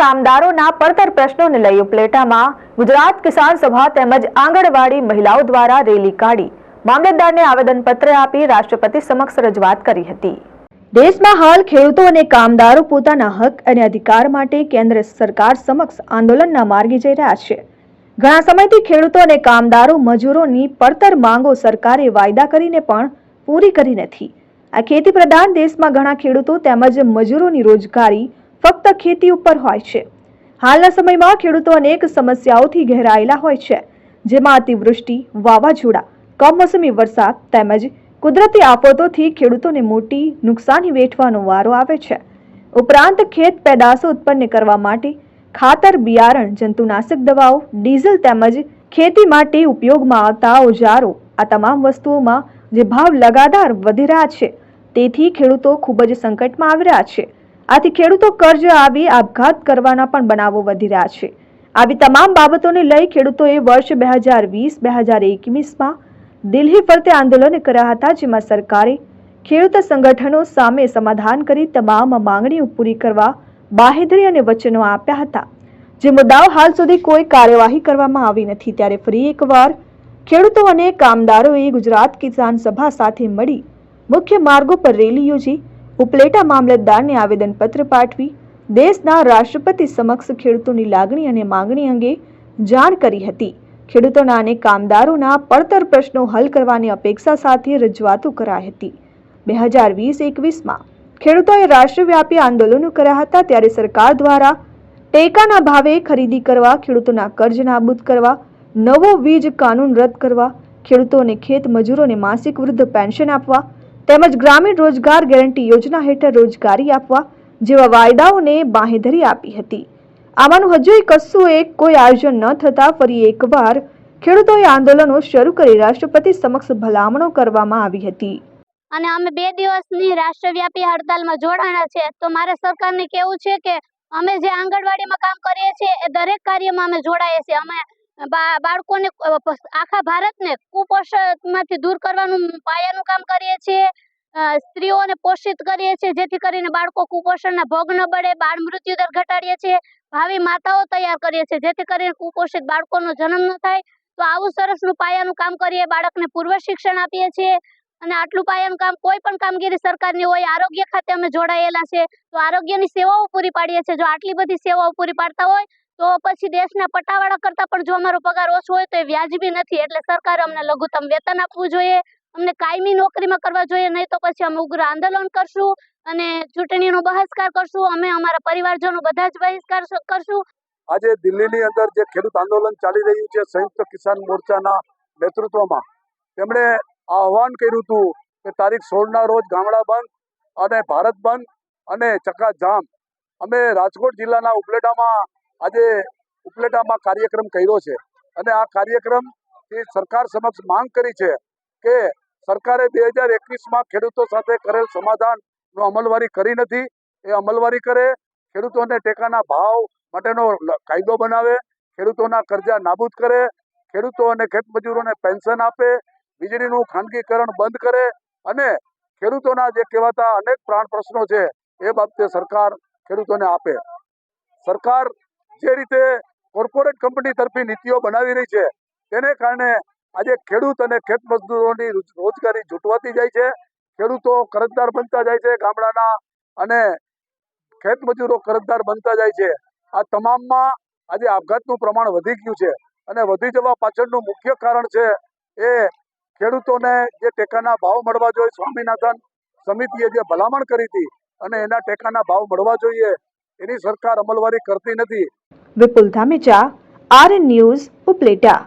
કામદારોના પડતર પ્રશ્નોને લઈ ઉપલેટામાં ગુજરાત કિસાન સભા તેમજ આંગણવાડી મહિલાઓ દ્વારા રેલી કાઢી મામલતદારને આવેદનપત્ર આપી રાષ્ટ્રપતિ સમક્ષ રજૂઆત કરી હતી। દેશમાં હાલ ખેડૂતો અને કામદારો પોતાના હક અને અધિકાર માટે કેન્દ્ર સરકાર સમક્ષ આંદોલનના માર્ગે જઈ રહ્યા છે। ઘણા સમયથી ખેડૂતો અને કામદારો મજૂરોની પડતર માંગો સરકારે વાયદા કરીને પણ પૂરી કરી નથી। આ ખેતી પ્રધાન દેશમાં ઘણા ખેડૂતો તેમજ મજૂરોની રોજગારી ફક્ત ખેતી ઉપર હોય છે। હાલના સમયમાં ખેડૂતો અનેક સમસ્યાઓથી ઘેરાયેલા હોય છે, જેમાં અતિવૃષ્ટિ, વાવાઝોડા, કમોસમી વરસાદ તેમજ કુદરતી આફતોથી ખેડૂતોને મોટી નુકસાની વેઠવાનો વારો આવે છે। ઉપરાંત ખેત પેદાશો ઉત્પન્ન કરવા માટે ખાતર, બિયારણ, જંતુનાશક દવાઓ, ડીઝલ તેમજ ખેતી માટે ઉપયોગમાં આવતા ઓજારો આ તમામ વસ્તુઓમાં જે ભાવ લગાતાર વધી રહ્યા છે, તેથી ખેડૂતો ખૂબ જ સંકટમાં આવી રહ્યા છે। આથી ખેડૂતો કર્જ આવી આપઘાત કરવાના પણ બનાવો વધી રહ્યા છે। આવી તમામ બાબતોને લઈ ખેડૂતોએ વર્ષ 2020-2021માં દિલ્હી ફરતે આંદોલન કર્યા હતા, જેમાં સરકારે ખેડૂત સંગઠનો સામે સમાધાન કરી તમામ માંગણીઓ પૂરી કરવા બાહેધરી અને વચનો આપ્યા હતા, જે મુદ્દાઓ હાલ સુધી કોઈ કાર્યવાહી કરવામાં આવી નથી। ત્યારે ફરી એકવાર ખેડૂતો અને કામદારોએ ગુજરાત કિસાન સભા સાથે મળી મુખ્ય માર્ગો પર રેલી યોજી ઉપલેટા મામલતદારને આવેદનપત્ર પાઠવી દેશના રાષ્ટ્રપતિ સમક્ષ ખેડૂતોની લાગણી અને માંગણી અંગે જાણ કરી હતી। ખેડૂતોના અને કામદારોના પડતર પ્રશ્નો હલ કરવાની અપેક્ષા સાથે રજૂઆતો કરાઈ હતી। 2020-21માં ખેડૂતોએ રાષ્ટ્રવ્યાપી આંદોલનો કર્યા હતા, ત્યારે સરકાર દ્વારા ટેકાના ભાવે ખરીદી કરવા, ખેડૂતોના કર્જ નાબૂદ કરવા, નવો વીજ કાનૂન રદ કરવા, ખેડૂતો અને ખેત મજૂરોને માસિક વૃદ્ધ પેન્શન આપવા તેમજ ગ્રામીણ રોજગાર ગેરંટી યોજના હેઠળ રોજગારી આપવા જેવા વાયદાઓને બાંહેધરી આપી હતી। આમાંનું હજુ કશું કોઈ આયોજન ન થતા ફરી એકવાર ખેડૂતોએ આંદોલનો શરૂ કરી રાષ્ટ્રપતિ સમક્ષ ભલામણો કરવામાં આવી હતી। અને અમે 2 દિવસની રાષ્ટ્રવ્યાપી હડતાલમાં જોડાણા છે। તો મારે સરકારને કહેવું છે કે અમે જે આંગણવાડીમાં કામ કરીએ છીએ એ દરેક કાર્યમાં અમે જોડાઈએ છીએ। અમે બાળકોને આખા ભારતને કુપોષણમાંથી દૂર કરવાનું પાયાનું કામ કરીએ છીએ। સ્ત્રીઓને પોષિત કરીએ છીએ, જેથી કરીને બાળકો કુપોષણના ભોગ ન બળે। બાળ મૃત્યુ દર ઘટાડીએ છીએ, ભાવિ માતાઓ તૈયાર કરીએ છીએ, જેથી કરીને કુપોષિત બાળકોનો જન્મ ન થાય। તો આવું સરસનું પાયાનું કામ કરીએ, બાળકને પૂર્વ શિક્ષણ આપીએ છીએ। અને આટલું પાયાનું કામ કોઈ પણ કામગીરી સરકારની હોય, આરોગ્ય ખાતે અમે જોડાયેલા છે, તો આરોગ્યની સેવાઓ પૂરી પાડીએ છીએ। જો આટલી બધી સેવાઓ પૂરી પાડતા હોય તો પછી દેશના પટાવાળા કરતા પણ જો અમારો પગાર ઓછો હોય તો એ વ્યાજબી નથી। એટલે સરકારે અમને લઘુત્તમ વેતન આપવું જોઈએ, અમને કાયમી નોકરીમાં કરવા જોઈએ, નહીં તો પછી અમે ઉગ્ર આંદોલન કરશું અને ચૂંટણીનો બહિષ્કાર કરશું। અમે અમારા પરિવારજનો બધા જ બહિષ્કાર કરશું। આજે દિલ્હીની અંદર જે ખેડૂત આંદોલન ચાલી રહ્યું છે, સંયુક્ત કિસાન મોરચાના નેતૃત્વમાં તેમણે આહવાન કર્યું હતું કે તારીખ 16ના રોજ ગામડા બંધ અને ભારત બંધ અને ચક્કાજામ। અમે રાજકોટ જિલ્લાના ઉપલેટામાં કાર્યક્રમ કર્યો છે અને આ કાર્યક્રમથી સરકાર સમક્ષ માંગ કરી છે કે સરકારે 2021માં ખેડૂતો સાથે કરેલ સમાધાનનો અમલવારી કરી નથી, એ અમલવારી કરે, ખેડૂતોને ટેકાના ભાવ માટેનો કાયદો બનાવે, ખેડૂતોના કર્જા નાબૂદ કરે, ખેડૂતો અને ખેતમજૂરોને પેન્શન આપે, વીજળીનું ખાનગીકરણ બંધ કરે અને ખેડૂતોના જે કહેવાતા અનેક પ્રાણ પ્રશ્નો છે એ બાબતે સરકાર ખેડૂતોને આપે। સરકાર જે રીતે કોર્પોરેટ કંપની તરફી નીતિઓ બનાવી રહી છે, તેને કારણે આજે ખેડૂત અને ખેત મજદૂરોની રોજગારી જૂટવાતી જાય છે, ખેડૂતો કરજદાર બનતા જાય છે, ગામડાના અને ખેત મજૂરો કરજદાર બનતા જાય છે। આ તમામમાં આજે આપઘાતનું પ્રમાણ વધી ગયું છે અને વધી જવા પાછળનું મુખ્ય કારણ છે એ ખેડૂતોને જે ટેકાના ભાવ મળવા જોઈએ, સ્વામિનાથન સમિતિએ જે ભલામણ કરી હતી અને એના ટેકાના ભાવ મળવા જોઈએ એની સરકાર અમલવારી કરતી નથી। વિપુલ ધામેચા, આરએન ન્યૂઝ, ઉપલેટા।